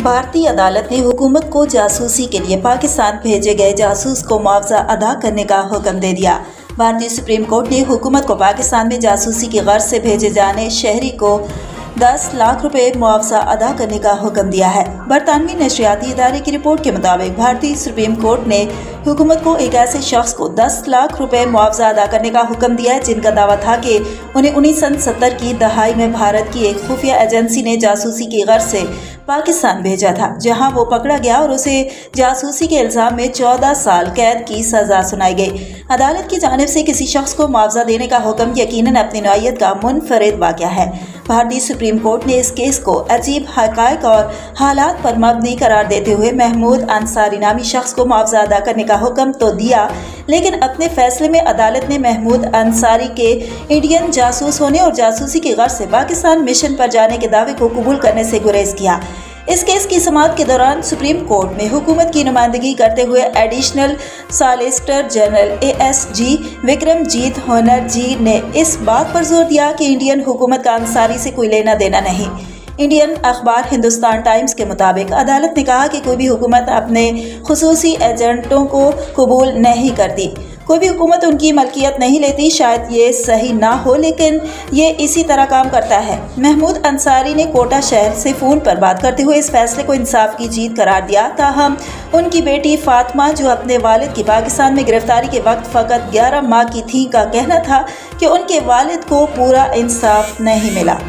भारतीय अदालत ने हुकूमत को जासूसी के लिए पाकिस्तान भेजे गए जासूस को मुआवजा अदा करने का हुक्म दे दिया। भारतीय सुप्रीम कोर्ट ने हुकूमत को पाकिस्तान में जासूसी की गर्ज से भेजे जाने शहरी को 10 लाख रुपए मुआवजा अदा करने का हुक्म दिया है। बरतानवी नशरियाती इदारे की रिपोर्ट के मुताबिक भारतीय सुप्रीम कोर्ट ने हुकूमत को एक ऐसे शख्स को 10 लाख रुपए मुआवजा अदा करने का हुक्म दिया है जिनका दावा था कि उन्हें 1970 की दहाई में भारत की एक खुफिया एजेंसी ने जासूसी की गर्ज से पाकिस्तान भेजा था, जहां वो पकड़ा गया और उसे जासूसी के इल्जाम में 14 साल कैद की सजा सुनाई गई। अदालत की जानिब से किसी शख्स को मुआवजा देने का हुक्म यकीनन अपनी नौइयत का मुनफरिद वाक़या है। भारतीय सुप्रीम कोर्ट ने इस केस को अजीब हक़ाइक़ और हालात पर मबनी करार देते हुए महमूद अंसारी नामी शख्स को मुआवजा अदा करने का हुक्म तो दिया, लेकिन अपने फैसले में अदालत ने महमूद अंसारी के इंडियन जासूस होने और जासूसी की गर्ज से पाकिस्तान मिशन पर जाने के दावे को कबूल करने से गुरेज किया। इस केस की समाअत के दौरान सुप्रीम कोर्ट में हुकूमत की नुमाइंदगी करते हुए additional solicitor general ASG Vikramjit होनरजी ने इस बात पर जोर दिया कि इंडियन हुकूमत का अंसारी से कोई लेना देना नहीं। इंडियन अखबार हिंदुस्तान टाइम्स के मुताबिक अदालत ने कहा कि कोई भी हुकूमत अपने खुसूसी एजेंटों को कबूल नहीं करती, कोई भी हुकूमत उनकी मलकियत नहीं लेती। शायद ये सही ना हो, लेकिन ये इसी तरह काम करता है। महमूद अंसारी ने कोटा शहर से फ़ोन पर बात करते हुए इस फैसले को इंसाफ की जीत करार दिया। ताहम उनकी बेटी फातिमा, जो अपने वालिद की पाकिस्तान में गिरफ्तारी के वक्त फ़कत 11 माह की थी, का कहना था कि उनके वालिद को पूरा इंसाफ नहीं मिला।